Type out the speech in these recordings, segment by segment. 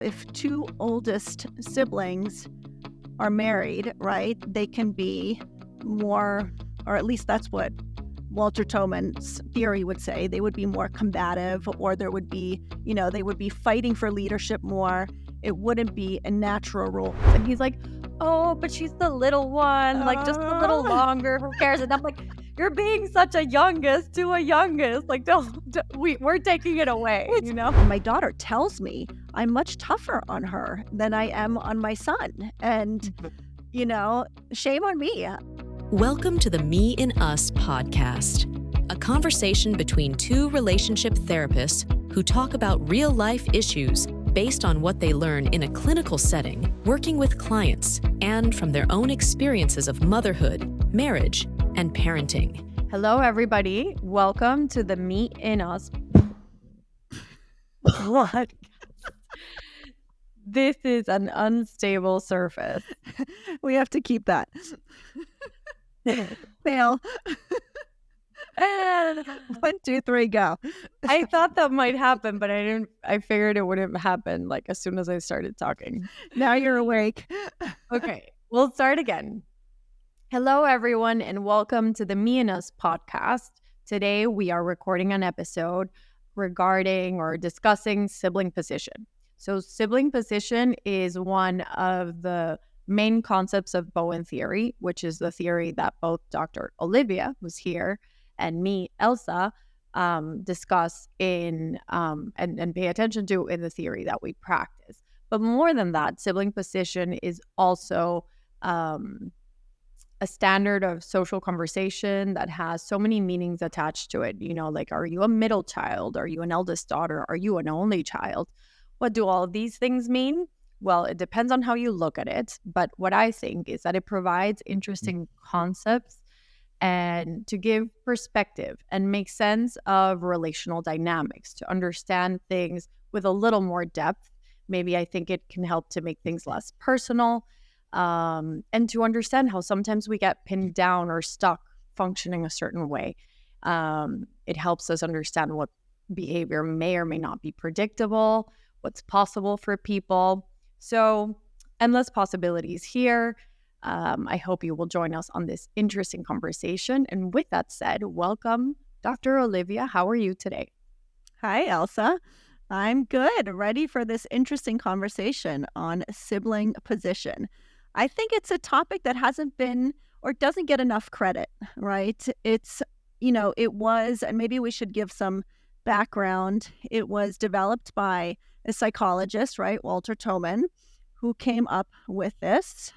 If two oldest siblings are married, right, they can be more, or at least that's what Walter Toman's theory would say, they would be more combative, or there would be, they would be fighting for leadership more. It wouldn't be a natural role. And he's like, oh, but she's the little one, like just a little longer. Who cares? And I'm like, you're being such a youngest to a youngest. Like, we're taking it away, My daughter tells me I'm much tougher on her than I am on my son. And, shame on me. Welcome to the Me and Us podcast, a conversation between two relationship therapists who talk about real life issues based on what they learn in a clinical setting, working with clients, and from their own experiences of motherhood, marriage, and parenting. Hello, everybody. Welcome to the Me and Us. What? This is an unstable surface. We have to keep that. Fail. 1, 2, 3, go. I thought that might happen, but I figured it wouldn't happen like as soon as I started talking. Now you're awake. Okay, we'll start again. Hello, everyone, and welcome to the Me and Us podcast. Today, we are recording an episode regarding or discussing sibling position. So sibling position is one of the main concepts of Bowen theory, which is the theory that both Dr. Olivia, who's here, and me, Elsa, discuss in and pay attention to in the theory that we practice. But more than that, sibling position is also a standard of social conversation that has so many meanings attached to it. Like, are you a middle child? Are you an eldest daughter? Are you an only child? What do all of these things mean? Well, it depends on how you look at it. But what I think is that it provides interesting concepts and to give perspective and make sense of relational dynamics, to understand things with a little more depth. Maybe I think it can help to make things less personal, and to understand how sometimes we get pinned down or stuck functioning a certain way. It helps us understand what behavior may or may not be predictable, what's possible for people. So, endless possibilities here. I hope you will join us on this interesting conversation. And with that said, welcome, Dr. Olivia. How are you today? Hi, Elsa. I'm good. Ready for this interesting conversation on sibling position. I think it's a topic that hasn't been or doesn't get enough credit, right? It's, it was, and maybe we should give some background. It was developed by a psychologist, right, Walter Toman, who came up with this.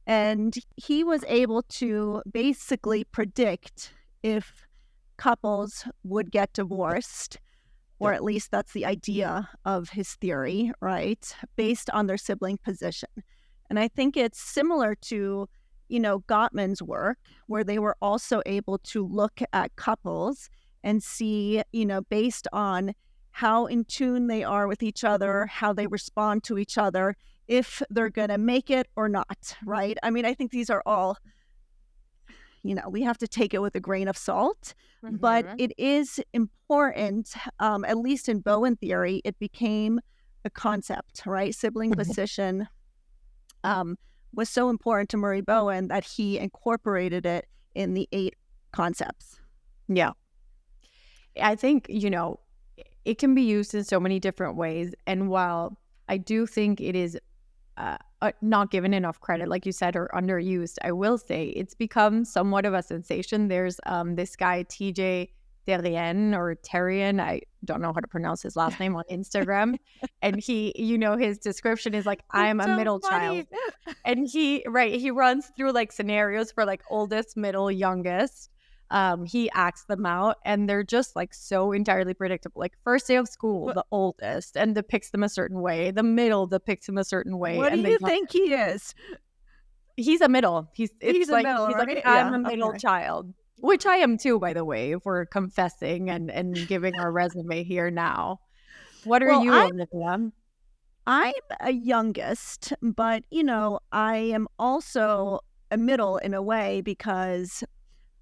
And he was able to basically predict if couples would get divorced, or at least that's the idea of his theory, right, based on their sibling position. And I think it's similar to, Gottman's work, where they were also able to look at couples and see, based on how in tune they are with each other, how they respond to each other, if they're going to make it or not, right? I mean, I think these are all, we have to take it with a grain of salt, but it is important, at least in Bowen theory, it became a concept, right? Sibling position was so important to Murray Bowen that he incorporated it in the 8 concepts. Yeah. I think, it can be used in so many different ways. And while I do think it is not given enough credit, like you said, or underused, I will say it's become somewhat of a sensation. There's this guy, TJ Terrien, I don't know how to pronounce his last name, on Instagram. And he, his description is like, I'm a middle child. And he runs through like scenarios for like oldest, middle, youngest. He acts them out, and they're just like so entirely predictable. Like, first day of school, the oldest, and depicts them a certain way. The middle depicts him a certain way. What do you think he is? He's a middle. He's a middle, he's right? like, I'm a middle child, which I am too, by the way, if we're confessing and giving our resume here now. What are you, Olivia? I'm a youngest, but, I am also a middle in a way, because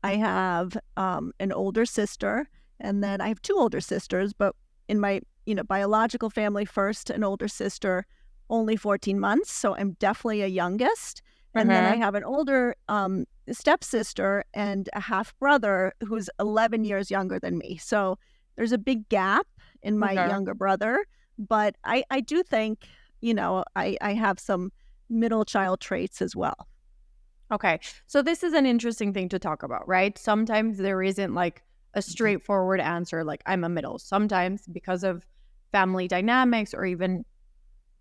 I have an older sister, and then I have 2 older sisters, but in my biological family first, an older sister, only 14 months. So I'm definitely a youngest. And then I have an older stepsister and a half brother who's 11 years younger than me. So there's a big gap in my younger brother. But I do think, I have some middle child traits as well. Okay. So this is an interesting thing to talk about, right? Sometimes there isn't like a straightforward answer, like I'm a middle. Sometimes because of family dynamics or even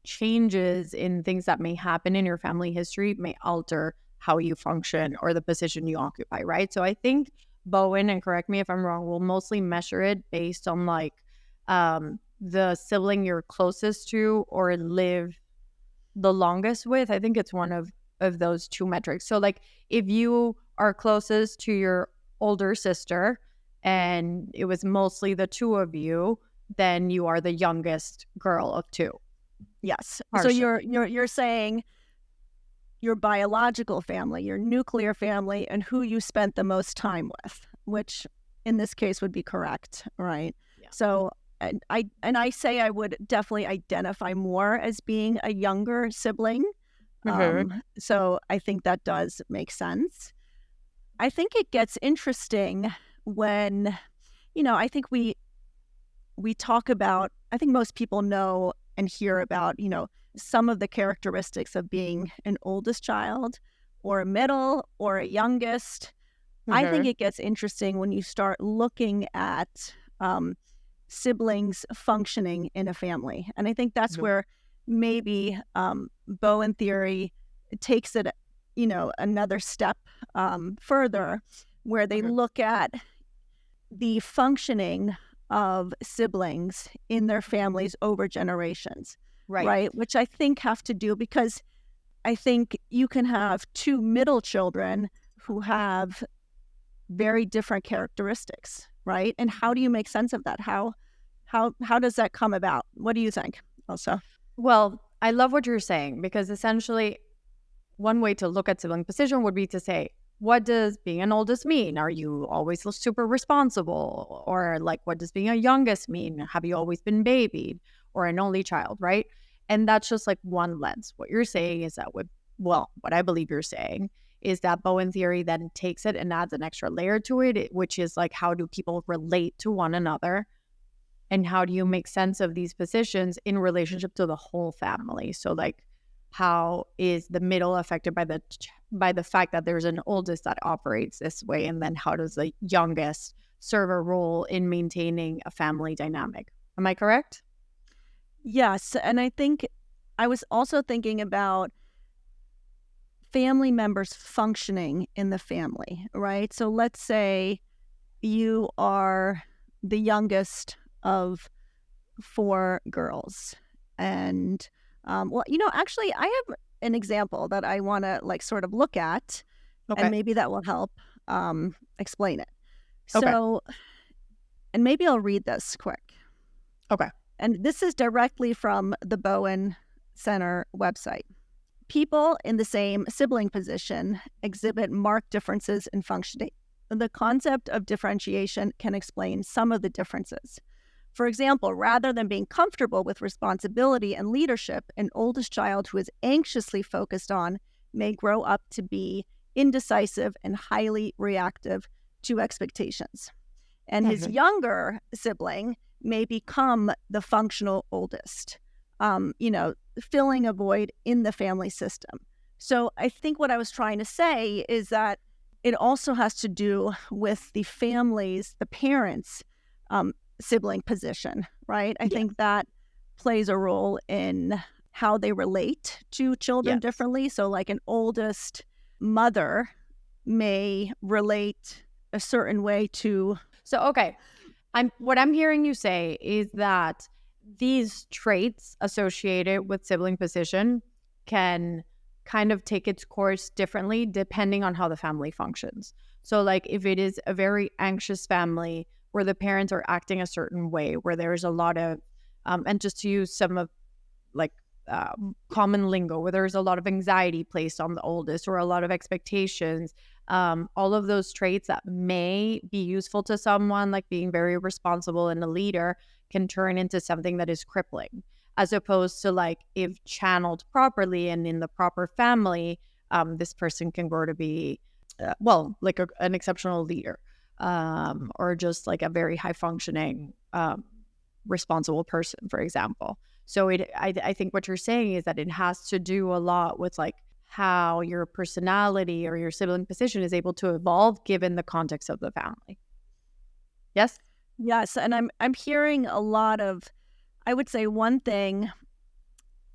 changes in things that may happen in your family history may alter how you function or the position you occupy, right? So I think Bowen, and correct me if I'm wrong, will mostly measure it based on like the sibling you're closest to or live the longest with. I think it's one of those two metrics. So like if you are closest to your older sister and it was mostly the two of you, then you are the youngest girl of two. Yes. Partially. So you're saying your biological family, your nuclear family, and who you spent the most time with, which in this case would be correct, right? Yeah. So I say I would definitely identify more as being a younger sibling. So I think that does make sense. I think it gets interesting when, I think we talk about, I think most people know and hear about, some of the characteristics of being an oldest child or a middle or a youngest. I think it gets interesting when you start looking at siblings functioning in a family. And I think that's where maybe Bowen theory takes it, another step further, where they look at the functioning of siblings in their families over generations, right? Which I think have to do, because I think you can have two middle children who have very different characteristics, right? And how do you make sense of that? How does that come about? What do you think, Elsa? Well, I love what you're saying, because essentially one way to look at sibling position would be to say, what does being an oldest mean? Are you always super responsible? Or like, what does being a youngest mean? Have you always been babied or an only child, right? And that's just like one lens. What you're saying is that what I believe you're saying is that Bowen theory then takes it and adds an extra layer to it, which is like, how do people relate to one another? And how do you make sense of these positions in relationship to the whole family? So like, how is the middle affected by the fact that there's an oldest that operates this way? And then how does the youngest serve a role in maintaining a family dynamic? Am I correct? Yes. And I think I was also thinking about family members functioning in the family, right? So let's say you are the youngest of 4 girls. And actually, I have an example that I want to like sort of look at, and maybe that will help explain it. So, and maybe I'll read this quick. Okay. And this is directly from the Bowen Center website. People in the same sibling position exhibit marked differences in functioning. The concept of differentiation can explain some of the differences. For example, rather than being comfortable with responsibility and leadership, an oldest child who is anxiously focused on may grow up to be indecisive and highly reactive to expectations. And his younger sibling may become the functional oldest, filling a void in the family system. So I think what I was trying to say is that it also has to do with the families, the parents' sibling position, right? I think that plays a role in how they relate to children differently. So like an oldest mother may relate a certain way to... So, what I'm hearing you say is that these traits associated with sibling position can kind of take its course differently depending on how the family functions. So like if it is a very anxious family where the parents are acting a certain way, where there's a lot of, and just to use some of like common lingo, where there's a lot of anxiety placed on the oldest or a lot of expectations, all of those traits that may be useful to someone, like being very responsible and a leader, can turn into something that is crippling, as opposed to like if channeled properly and in the proper family, this person can grow to be, like an exceptional leader, or just like a very high functioning, responsible person, for example. So I think what you're saying is that it has to do a lot with like how your personality or your sibling position is able to evolve given the context of the family. Yes? Yes, and I'm hearing a lot of, I would say one thing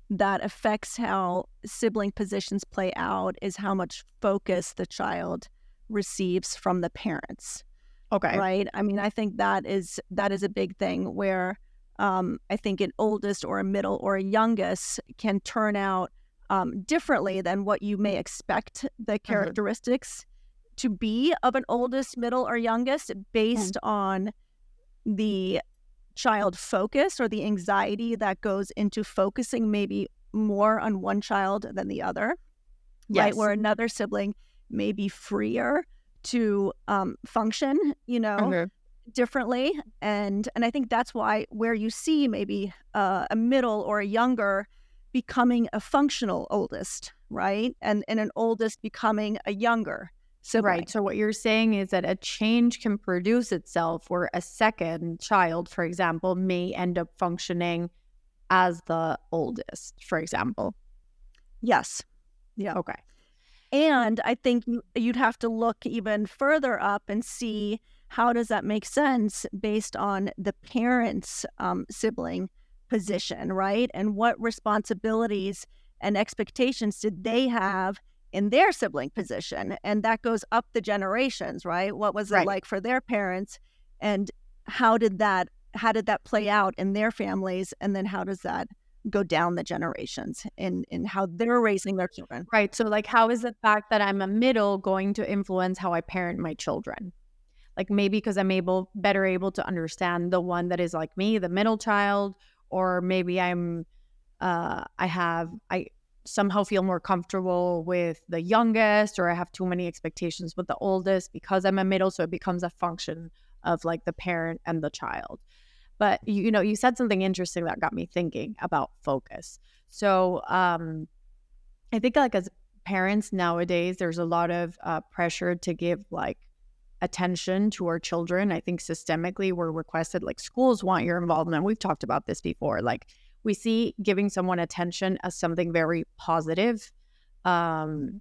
that affects how sibling positions play out is how much focus the child receives from the parents. Okay. Right? I mean, I think that is a big thing where I think an oldest or a middle or a youngest can turn out differently than what you may expect the characteristics to be of an oldest, middle, or youngest based on the child focus or the anxiety that goes into focusing maybe more on one child than the other. Yes. Right? Where another sibling may be freer to function, differently. And I think that's why where you see maybe a middle or a younger becoming a functional oldest, right? And an oldest becoming a younger sibling. Right. So what you're saying is that a change can produce itself where a second child, for example, may end up functioning as the oldest, for example. Yes. Yeah. Okay. And I think you'd have to look even further up and see how does that make sense based on the parents' sibling position, right? And what responsibilities and expectations did they have in their sibling position? And that goes up the generations, right? What was it like for their parents? And how did that play out in their families? And then how does that go down the generations in how they're raising their children? Right. So like, how is the fact that I'm a middle going to influence how I parent my children? Like maybe because I'm better able to understand the one that is like me, the middle child, or maybe I somehow feel more comfortable with the youngest, or I have too many expectations with the oldest because I'm a middle. So it becomes a function of like the parent and the child. But, you said something interesting that got me thinking about focus. So I think like as parents nowadays, there's a lot of pressure to give like attention to our children. I think systemically we're requested, like schools want your involvement. We've talked about this before. Like we see giving someone attention as something very positive. And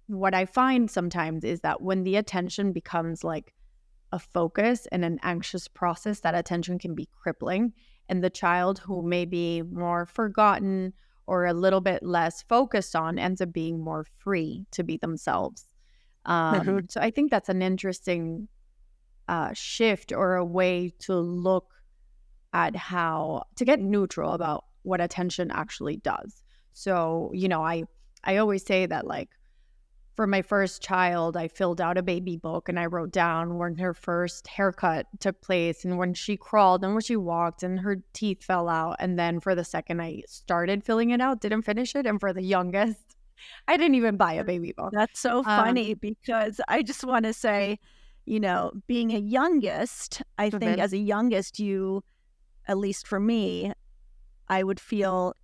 what I find sometimes is that when the attention becomes like a focus and an anxious process, that attention can be crippling. And the child who may be more forgotten or a little bit less focused on ends up being more free to be themselves. So I think that's an interesting shift or a way to look at how to get neutral about what attention actually does. So, I always say that like for my first child, I filled out a baby book and I wrote down when her first haircut took place and when she crawled and when she walked and her teeth fell out. And then for the second I started filling it out, didn't finish it. And for the youngest, I didn't even buy a baby book. That's so funny because I just want to say, being a youngest, I think as a youngest, at least for me, I would feel,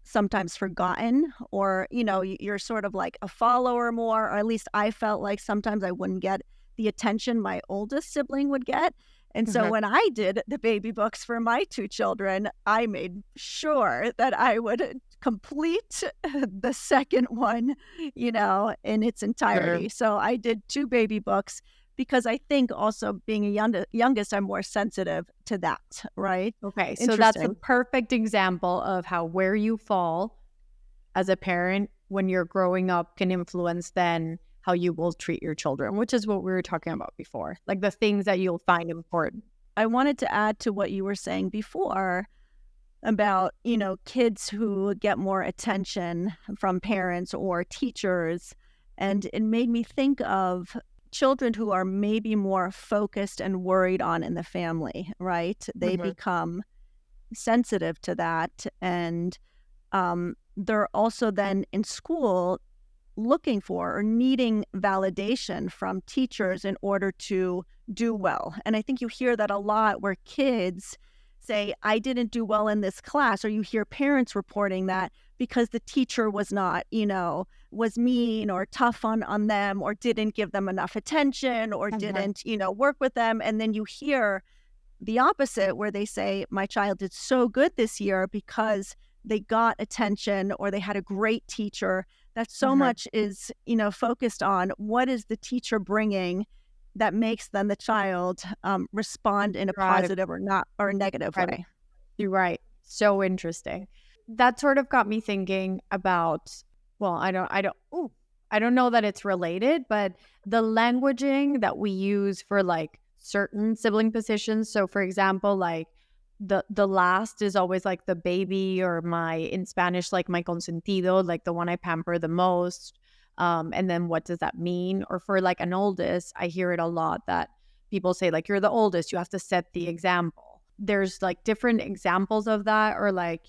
sometimes forgotten or, you're sort of like a follower more, or at least I felt like sometimes I wouldn't get the attention my oldest sibling would get. And so when I did the baby books for my two children, I made sure that I would complete the second one, in its entirety. So I did 2 baby books because I think also being a youngest, I'm more sensitive to that, right? Okay, so that's a perfect example of how where you fall as a parent when you're growing up can influence then how you will treat your children, which is what we were talking about before, like the things that you'll find important. I wanted to add to what you were saying before about, kids who get more attention from parents or teachers. And it made me think of children who are maybe more focused and worried on in the family, right? They become sensitive to that. And they're also then in school looking for or needing validation from teachers in order to do well. And I think you hear that a lot where kids say, I didn't do well in this class, or you hear parents reporting that because the teacher was not, was mean or tough on them, or didn't give them enough attention, or didn't, work with them. And then you hear the opposite where they say, my child did so good this year because they got attention or they had a great teacher. That so much is, focused on what is the teacher bringing that makes then the child respond in a positive or a negative way. You're right. So interesting. That sort of got me thinking about, well, I don't know that it's related, but the languaging that we use for like certain sibling positions. So for example, like the last is always like the baby, or in Spanish, like my consentido, like the one I pamper the most. And then what does that mean? Or for like an oldest, I hear it a lot that people say like, you're the oldest, you have to set the example. There's like different examples of that, or like,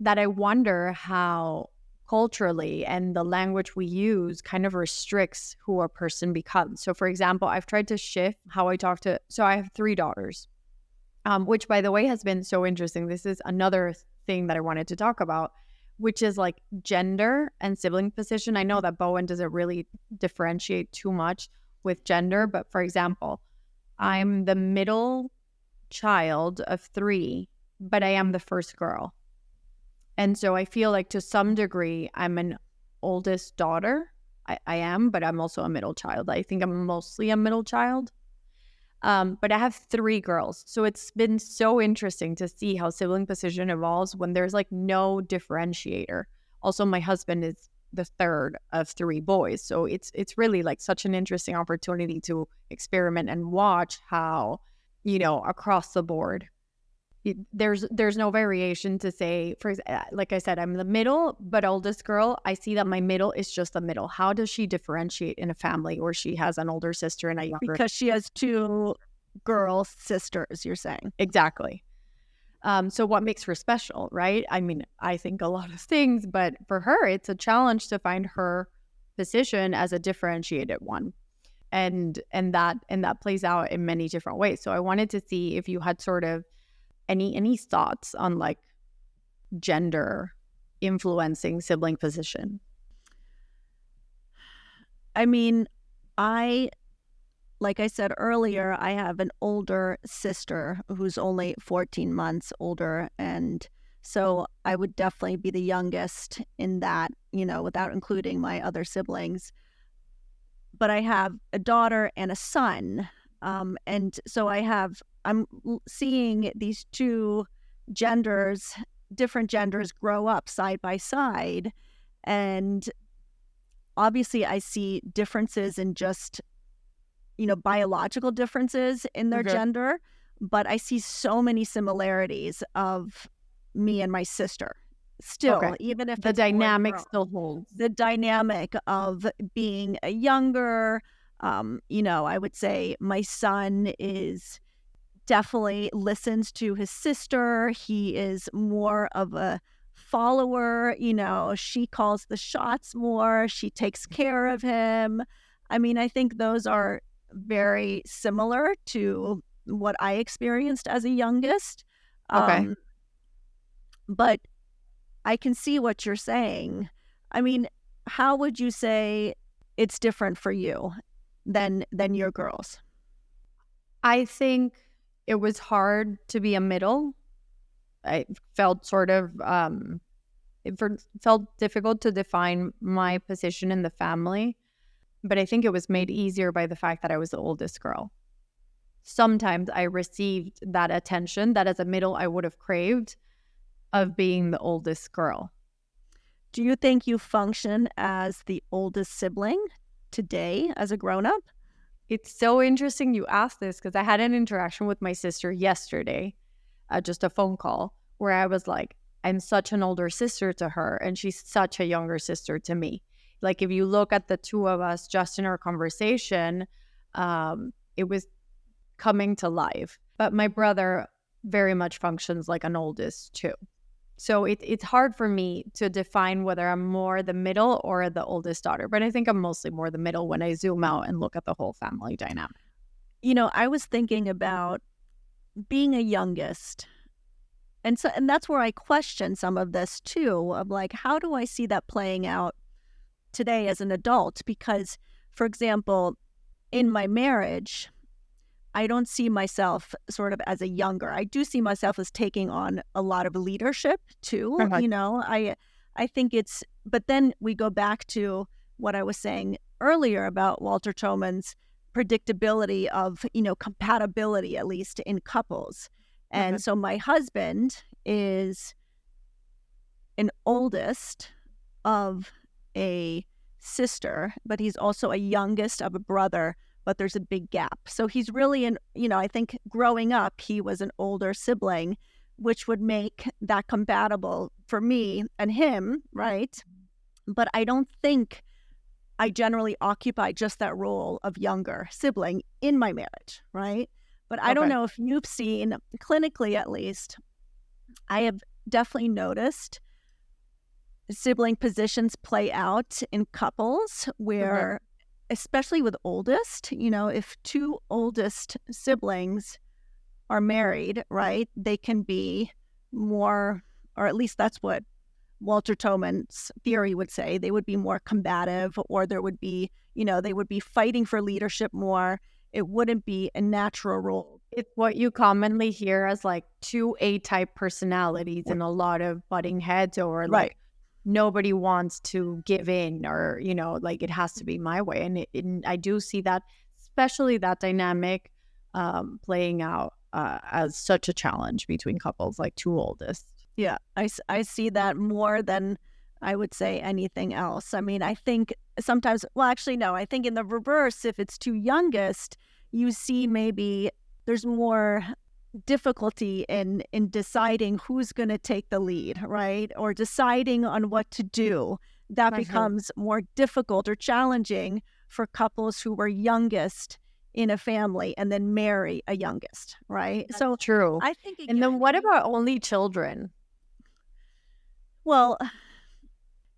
that I wonder how culturally and the language we use kind of restricts who a person becomes. So for example, I've tried to shift how I talk so I have 3 daughters, which by the way has been so interesting. This is another thing that I wanted to talk about, which is like gender and sibling position. I know that Bowen doesn't really differentiate too much with gender, but for example, I'm the middle child of 3, but I am the first girl. And so I feel like to some degree, I'm an oldest daughter. I am, but I'm also a middle child. I think I'm mostly a middle child. But I have 3 girls. So it's been so interesting to see how sibling position evolves when there's like no differentiator. Also, my husband is the third of 3 boys. So it's really like such an interesting opportunity to experiment and watch how, across the board, there's no variation to say, like I said, I'm the middle, but oldest girl. I see that my middle is just the middle. How does she differentiate in a family where she has an older sister and a younger? Because she has 2 girl sisters, you're saying. Exactly. So what makes her special, right? I mean, I think a lot of things, but for her, it's a challenge to find her position as a differentiated one. And that plays out in many different ways. So I wanted to see if you had sort of any thoughts on like gender influencing sibling position. I mean, like I said earlier, I have an older sister who's only 14 months older. And so I would definitely be the youngest in that, without including my other siblings. But I have a daughter and a son. And so I'm seeing these 2 genders, different genders, grow up side by side. And obviously I see differences in just, biological differences in their gender, but I see so many similarities of me and my sister still, even if the dynamic still holds. The dynamic of being a younger, I would say my son is definitely listens to his sister. He is more of a follower. She calls the shots more. She takes care of him. I mean, I think those are very similar to what I experienced as a youngest. But I can see what you're saying. I mean, how would you say it's different for you than your girls? I think it was hard to be a middle. I felt sort of, felt difficult to define my position in the family, but I think it was made easier by the fact that I was the oldest girl. Sometimes I received that attention that as a middle I would have craved of being the oldest girl. Do you think you function as the oldest sibling today as a grown-up? It's so interesting you asked this because I had an interaction with my sister yesterday, just a phone call, where I was like, I'm such an older sister to her and she's such a younger sister to me. Like if you look at the 2 of us just in our conversation, it was coming to life. But my brother very much functions like an oldest too. So it's hard for me to define whether I'm more the middle or the oldest daughter. But I think I'm mostly more the middle when I zoom out and look at the whole family dynamic. I was thinking about being a youngest. And that's where I question some of this too, of like, how do I see that playing out today as an adult? Because, for example, in my marriage, I don't see myself sort of as a younger. I do see myself as taking on a lot of leadership too. Okay. I think it's, but then we go back to what I was saying earlier about Walter Troman's predictability of, compatibility, at least in couples. And so my husband is an oldest of a sister, but he's also a youngest of a brother, but there's a big gap. So he's really I think growing up, he was an older sibling, which would make that compatible for me and him, right? But I don't think I generally occupy just that role of younger sibling in my marriage, right? But I don't know if you've seen, clinically at least, I have definitely noticed sibling positions play out in couples where, especially with oldest, if two oldest siblings are married, right, they can be more, or at least that's what Walter Troman's theory would say, they would be more combative, or there would be, they would be fighting for leadership more. It wouldn't be a natural role. It's what you commonly hear as like two A-type personalities and a lot of butting heads, or like nobody wants to give in, or, like it has to be my way. And I do see that, especially that dynamic playing out as such a challenge between couples, like two oldest. Yeah, I see that more than I would say anything else. I mean, I think sometimes, well, actually, no, I think in the reverse, if it's two youngest, you see maybe there's more difficulty in deciding who's going to take the lead, right? Or deciding on what to do. That becomes more difficult or challenging for couples who were youngest in a family and then marry a youngest, right? That's so true. I think, and then what about only children? Well,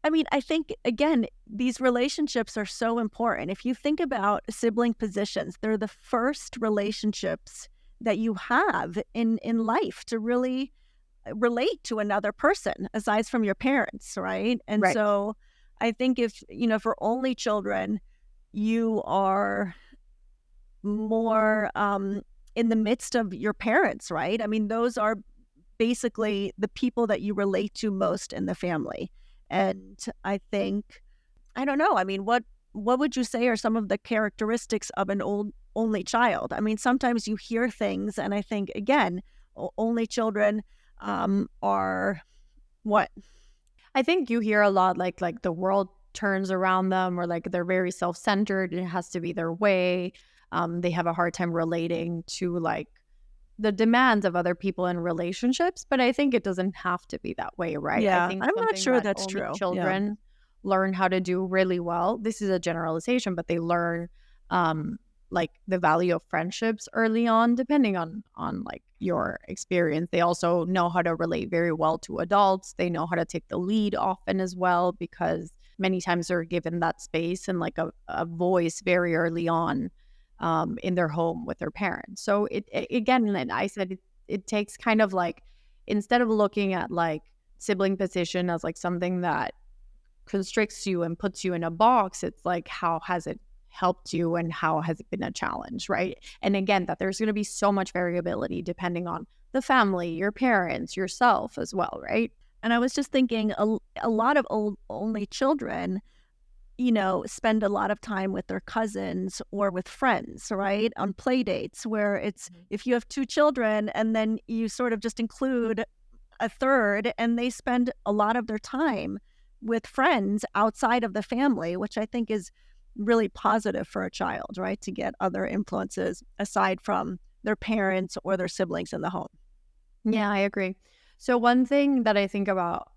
I mean, I think, again, these relationships are so important. If you think about sibling positions, they're the first relationships that you have in life to really relate to another person, aside from your parents, right? And so I think if, for only children, you are more in the midst of your parents, right? I mean, those are basically the people that you relate to most in the family. And I think, I don't know, I mean, what would you say are some of the characteristics of an only child? I mean, sometimes you hear things and I think, again, only children are what? I think you hear a lot like the world turns around them, or like they're very self-centered. It has to be their way. They have a hard time relating to like the demands of other people in relationships, but I think it doesn't have to be that way, right? Yeah, I think I'm not sure that's only true. children learn how to do really well. This is a generalization, but they learn like the value of friendships early on, depending on like your experience. They also know how to relate very well to adults. They know how to take the lead often as well, because many times they're given that space and like a voice very early on in their home with their parents. So it again, and I said it takes kind of like, instead of looking at like sibling position as like something that constricts you and puts you in a box, it's like, how has it helped you and how has it been a challenge, right? And again, that there's going to be so much variability depending on the family, your parents, yourself as well, right? And I was just thinking a lot of only children, spend a lot of time with their cousins or with friends, right? On play dates, where it's, if you have two children and then you sort of just include a third, and they spend a lot of their time with friends outside of the family, which I think is really positive for a child, right? To get other influences aside from their parents or their siblings in the home. Yeah, I agree. So one thing that I think about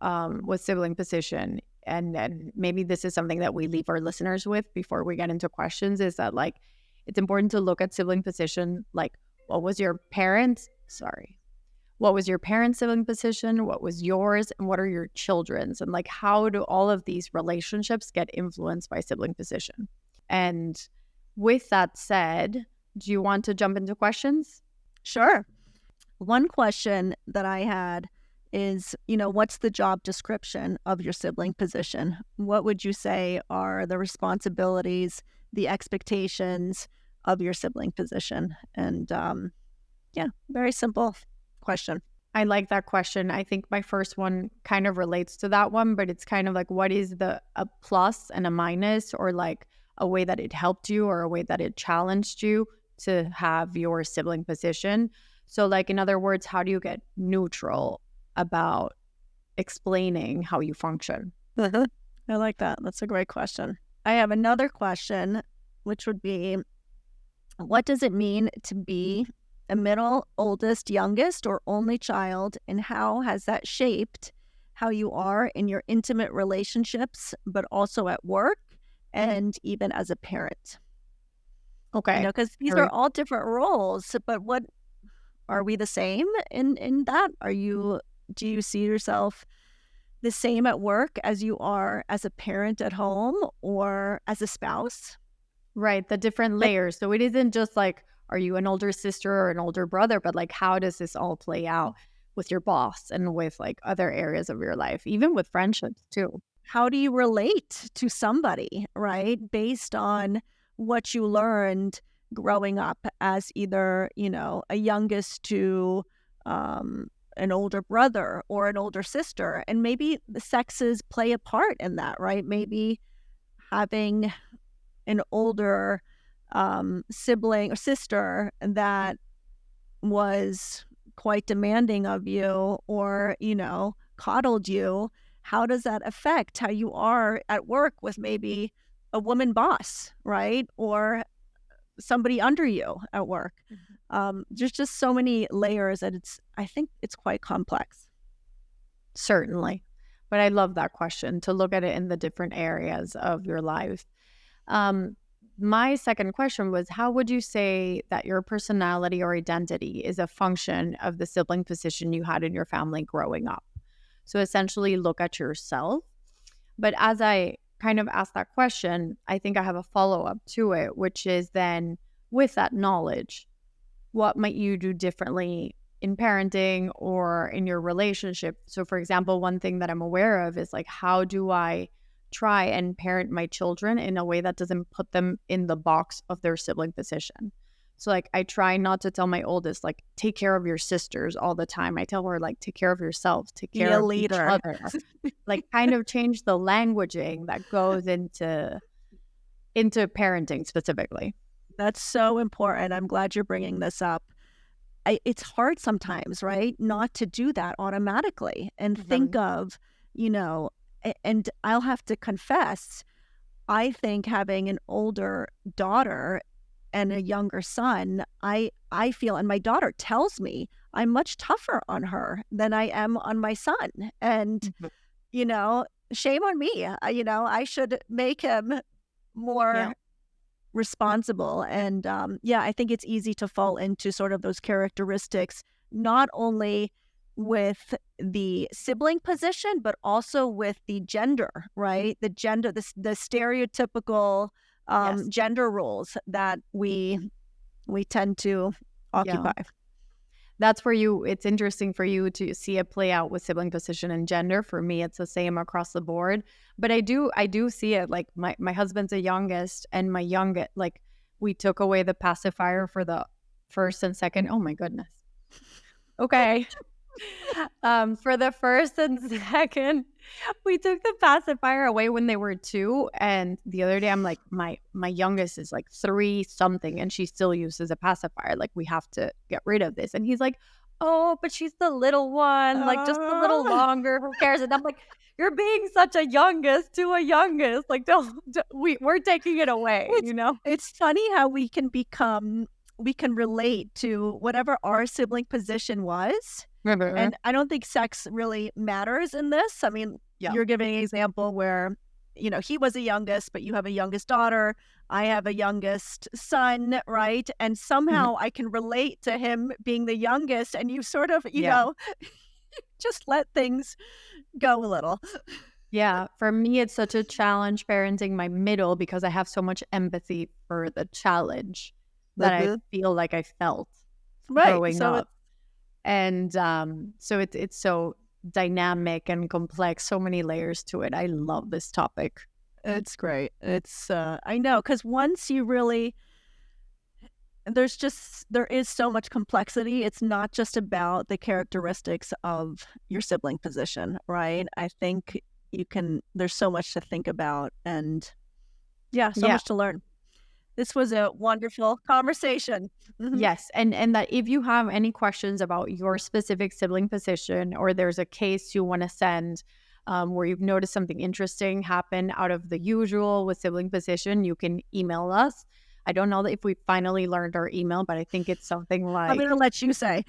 with sibling position, and maybe this is something that we leave our listeners with before we get into questions, is that like it's important to look at sibling position like, what was your what was your parents' sibling position, what was yours, and what are your children's, and like how do all of these relationships get influenced by sibling position? And with that said, do you want to jump into questions? Sure. One question that I had is, what's the job description of your sibling position? What would you say are the responsibilities, the expectations of your sibling position? And very simple question. I like that question. I think my first one kind of relates to that one, but it's kind of like, what is a plus and a minus, or like a way that it helped you or a way that it challenged you to have your sibling position? So like, in other words, how do you get neutral about explaining how you function? I like that. That's a great question. I have another question, which would be, what does it mean to be a middle, oldest, youngest, or only child, and how has that shaped how you are in your intimate relationships, but also at work and even as a parent? Okay. Because these are all different roles, but what are we the same in that? Do you see yourself the same at work as you are as a parent at home or as a spouse? Right, the different layers. So it isn't just like, are you an older sister or an older brother, but like, how does this all play out with your boss and with like other areas of your life, even with friendships too? How do you relate to somebody, right? Based on what you learned growing up as either, a youngest to an older brother or an older sister. And maybe the sexes play a part in that, right? Maybe having an older sibling or sister that was quite demanding of you or, coddled you. How does that affect how you are at work with maybe a woman boss, right? Or somebody under you at work. There's just so many layers that I think it's quite complex. Certainly. But I love that question, to look at it in the different areas of your life. My second question was, how would you say that your personality or identity is a function of the sibling position you had in your family growing up? So essentially look at yourself. But as I kind of ask that question, I think I have a follow-up to it, which is then, with that knowledge, what might you do differently in parenting or in your relationship? So for example, one thing that I'm aware of is like, how do I try and parent my children in a way that doesn't put them in the box of their sibling position? So like, I try not to tell my oldest, like, take care of your sisters all the time. I tell her, like, take care of yourself, take care of each other. Like, kind of change the languaging that goes into parenting specifically. That's so important. I'm glad you're bringing this up. It's hard sometimes, right? Not to do that automatically and think of, and I'll have to confess, I think having an older daughter and a younger son, I feel, and my daughter tells me, I'm much tougher on her than I am on my son. And, shame on me. I should make him more responsible. And I think it's easy to fall into sort of those characteristics, not only with the sibling position, but also with the gender, right? The gender, the stereotypical gender roles that we tend to occupy. Yeah. That's where it's interesting for you to see it play out with sibling position and gender. For me, it's the same across the board. But I do see it, like my husband's the youngest, and my youngest, like, we took away the pacifier for the first and second. Oh my goodness. Okay. For the first and second, we took the pacifier away when they were 2. And the other day, I'm like, my youngest is like 3 something, and she still uses a pacifier. Like, we have to get rid of this. And he's like, oh, but she's the little one, like just a little longer. Who cares? And I'm like, you're being such a youngest to a youngest. Like, we're taking it away. It's funny how we can relate to whatever our sibling position was. And I don't think sex really matters in this. I mean, you're giving an example where he was a youngest, but you have a youngest daughter. I have a youngest son, right? And somehow I can relate to him being the youngest, and you sort of, just let things go a little. Yeah, for me, it's such a challenge parenting my middle because I have so much empathy for the challenge that I feel like I felt growing up. And so it's so dynamic and complex, so many layers to it. I love this topic. It's great. It's, I know, because once you really, there is so much complexity. It's not just about the characteristics of your sibling position, right? I think there's so much to think about and so much to learn. This was a wonderful conversation. Yes. And that if you have any questions about your specific sibling position, or there's a case you want to send where you've noticed something interesting happen out of the usual with sibling position, you can email us. I don't know if we finally learned our email, but I think it's something like... I'm going to let you say.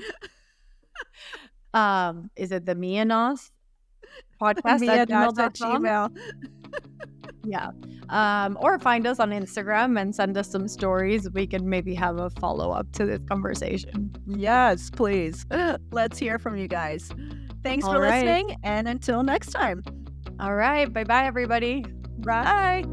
Is it the Me and Us podcast at gmail.com? Yeah. Or find us on Instagram and send us some stories. We can maybe have a follow-up to this conversation. Yes, please. Let's hear from you guys. Thanks for listening, and until next time. All right. Bye-bye, everybody. Bye.